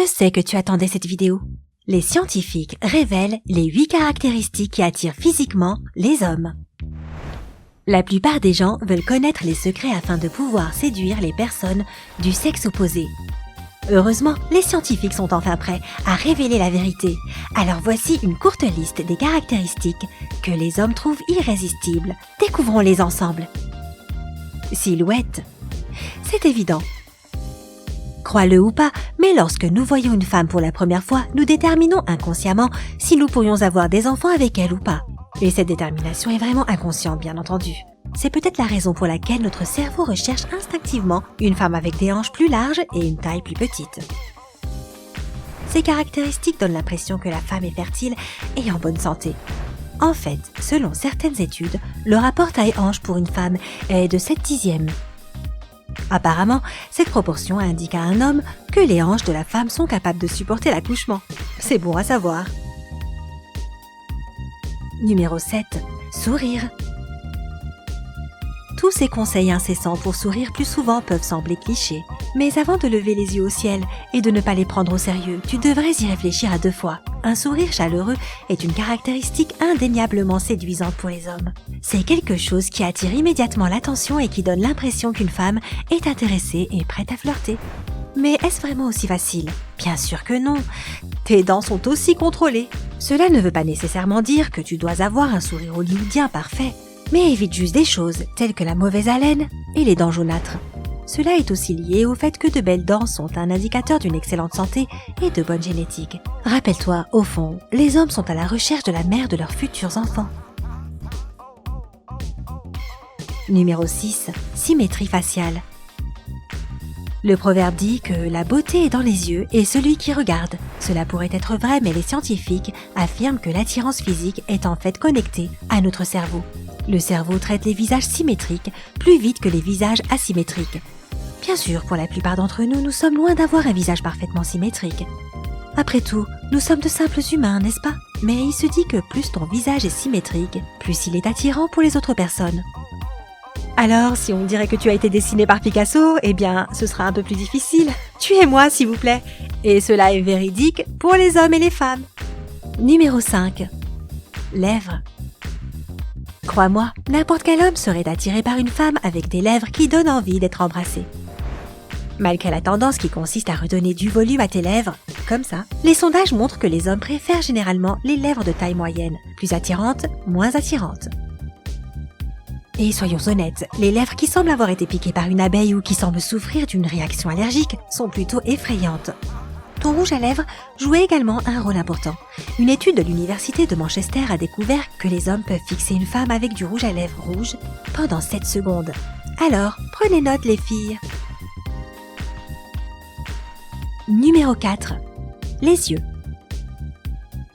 Je sais que tu attendais cette vidéo. Les scientifiques révèlent les 8 caractéristiques qui attirent physiquement les hommes. La plupart des gens veulent connaître les secrets afin de pouvoir séduire les personnes du sexe opposé. Heureusement, les scientifiques sont enfin prêts à révéler la vérité. Alors voici une courte liste des caractéristiques que les hommes trouvent irrésistibles. Découvrons-les ensemble. Silhouette. C'est évident. Crois-le ou pas, mais lorsque nous voyons une femme pour la première fois, nous déterminons inconsciemment si nous pourrions avoir des enfants avec elle ou pas. Et cette détermination est vraiment inconsciente, bien entendu. C'est peut-être la raison pour laquelle notre cerveau recherche instinctivement une femme avec des hanches plus larges et une taille plus petite. Ces caractéristiques donnent l'impression que la femme est fertile et en bonne santé. En fait, selon certaines études, le rapport taille-hanche pour une femme est de 7/10. Apparemment, cette proportion indique à un homme que les hanches de la femme sont capables de supporter l'accouchement. C'est bon à savoir. Numéro 7. Sourire. Tous ces conseils incessants pour sourire plus souvent peuvent sembler clichés. Mais avant de lever les yeux au ciel et de ne pas les prendre au sérieux, tu devrais y réfléchir à 2 fois. Un sourire chaleureux est une caractéristique indéniablement séduisante pour les hommes. C'est quelque chose qui attire immédiatement l'attention et qui donne l'impression qu'une femme est intéressée et prête à flirter. Mais est-ce vraiment aussi facile? Bien sûr que non. Tes dents sont aussi contrôlées. Cela ne veut pas nécessairement dire que tu dois avoir un sourire hollywoodien parfait. Mais évite juste des choses telles que la mauvaise haleine et les dents jaunâtres. Cela est aussi lié au fait que de belles dents sont un indicateur d'une excellente santé et de bonne génétique. Rappelle-toi, au fond, les hommes sont à la recherche de la mère de leurs futurs enfants. Numéro 6. Symétrie faciale. Le proverbe dit que la beauté est dans les yeux et celui qui regarde. Cela pourrait être vrai, mais les scientifiques affirment que l'attirance physique est en fait connectée à notre cerveau. Le cerveau traite les visages symétriques plus vite que les visages asymétriques. Bien sûr, pour la plupart d'entre nous, nous sommes loin d'avoir un visage parfaitement symétrique. Après tout, nous sommes de simples humains, n'est-ce pas? Mais il se dit que plus ton visage est symétrique, plus il est attirant pour les autres personnes. Alors, si on dirait que tu as été dessiné par Picasso, eh bien, ce sera un peu plus difficile. Tuez-moi, s'il vous plaît. Et cela est véridique pour les hommes et les femmes. Numéro 5. Lèvres. Crois-moi, n'importe quel homme serait attiré par une femme avec des lèvres qui donnent envie d'être embrassé. Malgré la tendance qui consiste à redonner du volume à tes lèvres, comme ça, les sondages montrent que les hommes préfèrent généralement les lèvres de taille moyenne, plus attirantes, moins attirantes. Et soyons honnêtes, les lèvres qui semblent avoir été piquées par une abeille ou qui semblent souffrir d'une réaction allergique sont plutôt effrayantes. Ton rouge à lèvres jouait également un rôle important. Une étude de l'université de Manchester a découvert que les hommes peuvent fixer une femme avec du rouge à lèvres rouge pendant 7 secondes. Alors, prenez note les filles. Numéro 4. Les yeux.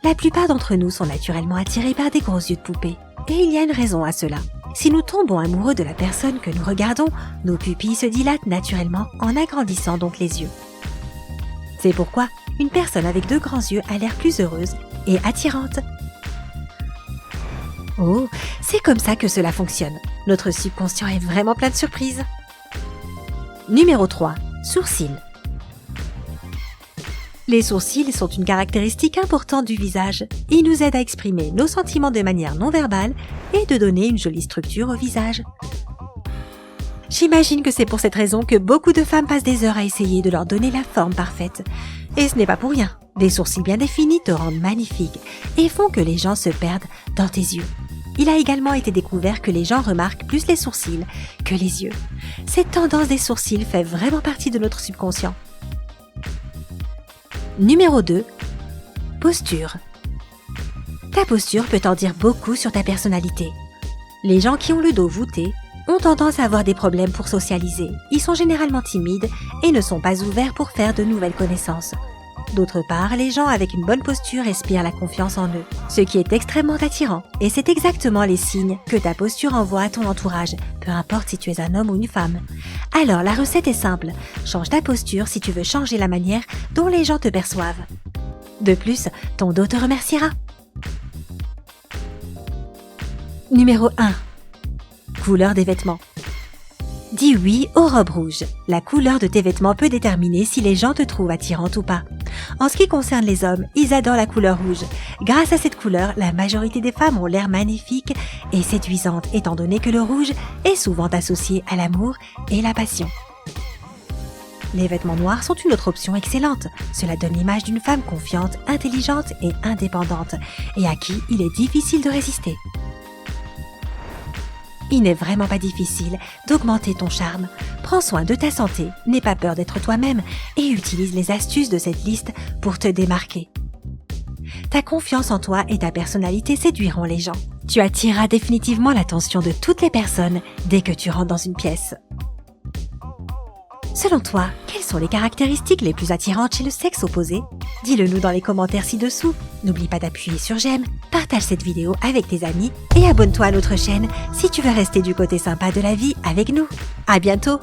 La plupart d'entre nous sont naturellement attirés par des gros yeux de poupée. Et il y a une raison à cela. Si nous tombons amoureux de la personne que nous regardons, nos pupilles se dilatent naturellement en agrandissant donc les yeux. C'est pourquoi une personne avec de grands yeux a l'air plus heureuse et attirante. Oh, c'est comme ça que cela fonctionne. Notre subconscient est vraiment plein de surprises. Numéro 3. Sourcils. Les sourcils sont une caractéristique importante du visage. Ils nous aident à exprimer nos sentiments de manière non verbale et de donner une jolie structure au visage. J'imagine que c'est pour cette raison que beaucoup de femmes passent des heures à essayer de leur donner la forme parfaite. Et ce n'est pas pour rien. Des sourcils bien définis te rendent magnifique et font que les gens se perdent dans tes yeux. Il a également été découvert que les gens remarquent plus les sourcils que les yeux. Cette tendance des sourcils fait vraiment partie de notre subconscient. Numéro 2. Posture. Ta posture peut en dire beaucoup sur ta personnalité. Les gens qui ont le dos voûté ont tendance à avoir des problèmes pour socialiser. Ils sont généralement timides et ne sont pas ouverts pour faire de nouvelles connaissances. D'autre part, les gens avec une bonne posture respirent la confiance en eux, ce qui est extrêmement attirant. Et c'est exactement les signes que ta posture envoie à ton entourage, peu importe si tu es un homme ou une femme. Alors, la recette est simple. Change ta posture si tu veux changer la manière dont les gens te perçoivent. De plus, ton dos te remerciera. Numéro 1. Couleur des vêtements. Dis oui aux robes rouges. La couleur de tes vêtements peut déterminer si les gens te trouvent attirante ou pas. En ce qui concerne les hommes, ils adorent la couleur rouge. Grâce à cette couleur, la majorité des femmes ont l'air magnifique et séduisante, étant donné que le rouge est souvent associé à l'amour et la passion. Les vêtements noirs sont une autre option excellente. Cela donne l'image d'une femme confiante, intelligente et indépendante, et à qui il est difficile de résister. Il n'est vraiment pas difficile d'augmenter ton charme. Prends soin de ta santé, n'aie pas peur d'être toi-même et utilise les astuces de cette liste pour te démarquer. Ta confiance en toi et ta personnalité séduiront les gens. Tu attireras définitivement l'attention de toutes les personnes dès que tu rentres dans une pièce. Selon toi, quelles sont les caractéristiques les plus attirantes chez le sexe opposé? Dis-le nous dans les commentaires ci-dessous. N'oublie pas d'appuyer sur j'aime, partage cette vidéo avec tes amis et abonne-toi à notre chaîne si tu veux rester du côté sympa de la vie avec nous. À bientôt!